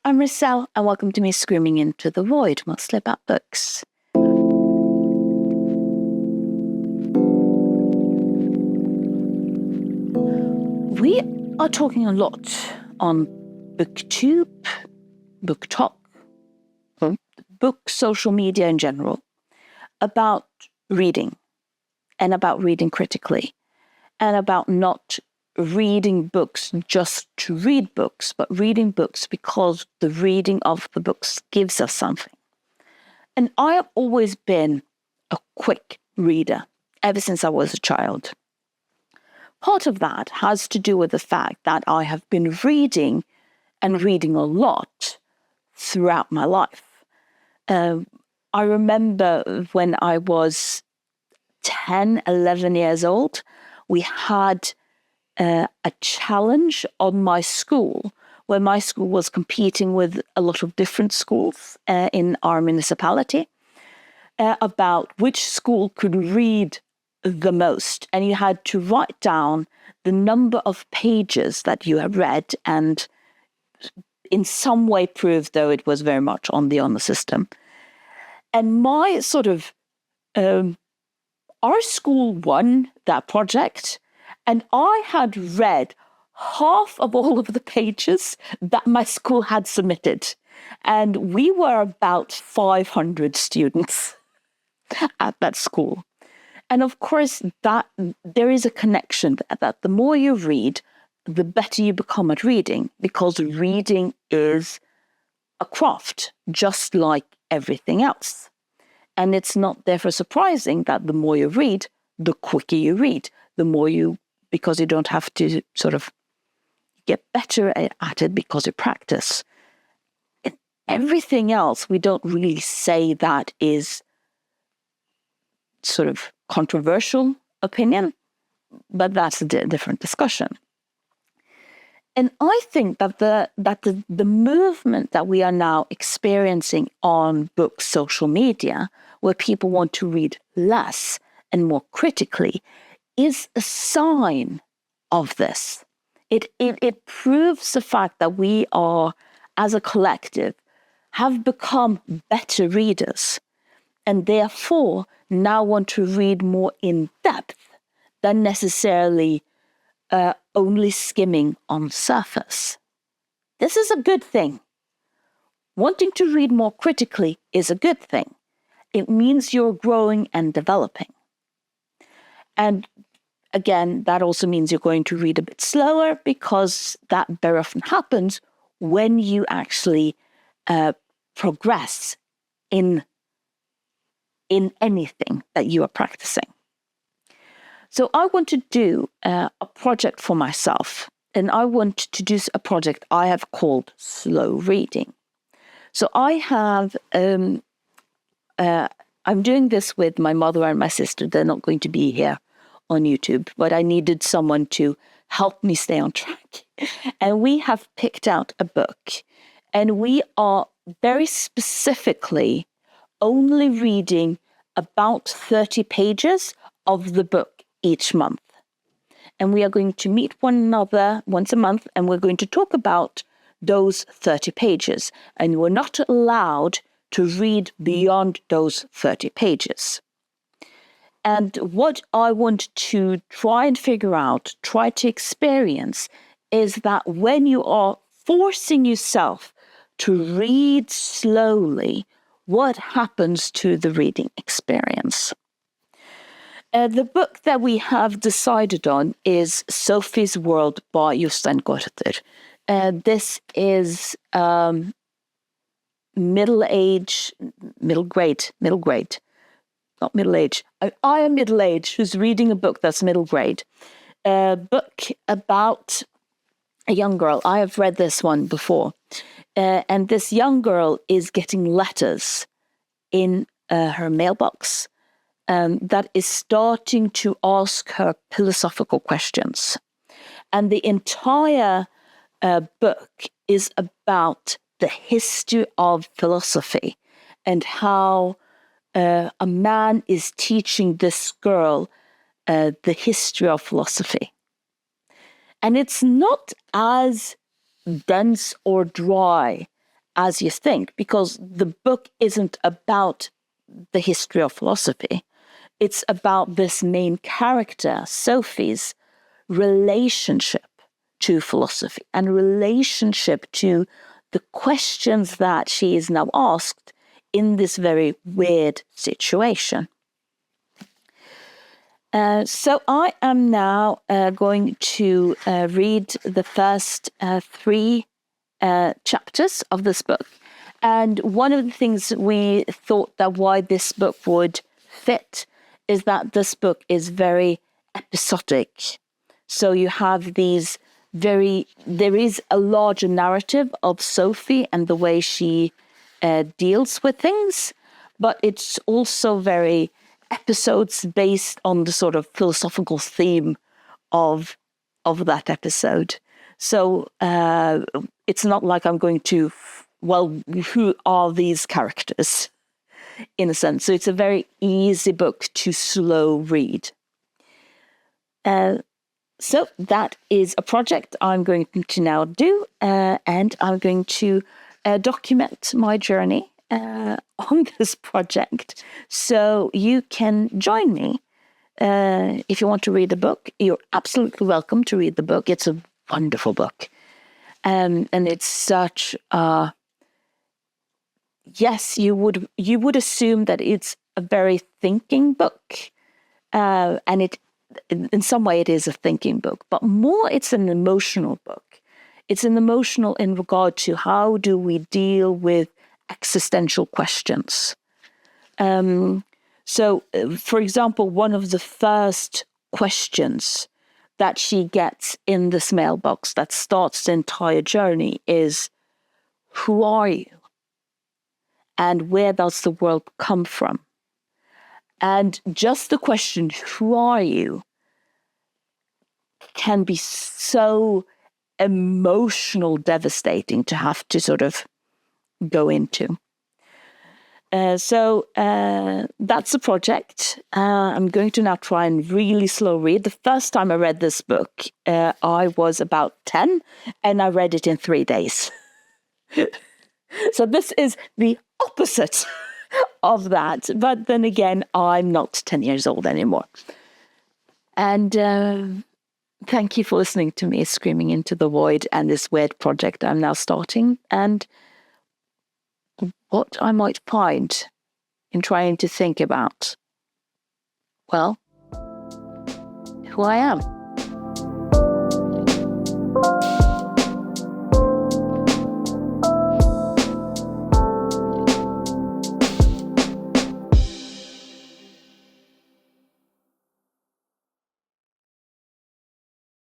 I'm Rissel, and welcome to me screaming into the void, mostly about books. We are talking a lot on BookTube, BookTok, book social media in general, about reading, and about reading critically, and about not reading books just to read books, but reading books because the reading of the books gives us something. And I have always been a quick reader ever since I was a child. Part of that has to do with the fact that I have been reading and reading a lot throughout my life. I remember when I was 10, 11 years old, we had a challenge on my school, where my school was competing with a lot of different schools in our municipality about which school could read the most. And you had to write down the number of pages that you have read and in some way prove, though it was very much on the honor system. And my our school won that project, and I had read half of all of the pages that my school had submitted. And we were about 500 students at that school. And of course, that there is a connection that the more you read, the better you become at reading, because reading is a craft, just like everything else. And it's not therefore surprising that the more you read, the quicker you read, because you don't have to sort of get better at it because you practice. And everything else, we don't really say that is sort of controversial opinion, but that's a different discussion. And I think that the movement that we are now experiencing on book social media, where people want to read less and more critically, is a sign of this. It proves the fact that we are, as a collective, have become better readers, and therefore now want to read more in depth than necessarily only skimming on the surface. This is a good thing. Wanting to read more critically is a good thing. It means you're growing and developing. And again, that also means you're going to read a bit slower, because that very often happens when you actually progress in anything that you are practicing. So I want to do a project for myself, and I want to do a project I have called slow reading. So I have, I'm doing this with my mother and my sister. They're not going to be here on YouTube, but I needed someone to help me stay on track. And we have picked out a book, and we are very specifically only reading about 30 pages of the book each month. And we are going to meet one another once a month, and we're going to talk about those 30 pages. And we're not allowed to read beyond those 30 pages. And what I want to try and figure out, try to experience, is that when you are forcing yourself to read slowly, what happens to the reading experience? The book that we have decided on is Sophie's World by Jostein Gaarder. This is middle grade, not middle age. I am middle age who's reading a book that's middle grade. A book about a young girl. I have read this one before. And this young girl is getting letters in her mailbox that is starting to ask her philosophical questions. And the entire book is about the history of philosophy and how a man is teaching this girl the history of philosophy. And it's not as dense or dry as you think, because the book isn't about the history of philosophy. It's about this main character, Sophie's relationship to philosophy and relationship to the questions that she is now asked in this very weird situation. So I am now going to read the first three chapters of this book. And one of the things we thought that why this book would fit is that this book is very episodic. So you have there is a larger narrative of Sophie and the way she deals with things, but it's also very episodes based on the sort of philosophical theme of that episode. So it's not like I'm going to, who are these characters, in a sense. So it's a very easy book to slow read. So that is a project I'm going to now do, and I'm going to document my journey on this project. So you can join me. If you want to read the book, you're absolutely welcome to read the book. It's a wonderful book. And it's such yes, you would assume that it's a very thinking book. And it, in some way, it is a thinking book, but more it's an emotional book. It's an emotional in regard to how do we deal with existential questions. So, for example, one of the first questions that she gets in this mailbox that starts the entire journey is, who are you? And where does the world come from? And just the question, who are you, can be so emotional, devastating to have to sort of go into. So that's the project. I'm going to now try and really slow read. The first time I read this book, I was about 10 and I read it in 3 days. So this is the opposite of that. But then again, I'm not 10 years old anymore. And thank you for listening to me screaming into the void and this weird project I'm now starting. And what I might find in trying to think about, well, who I am.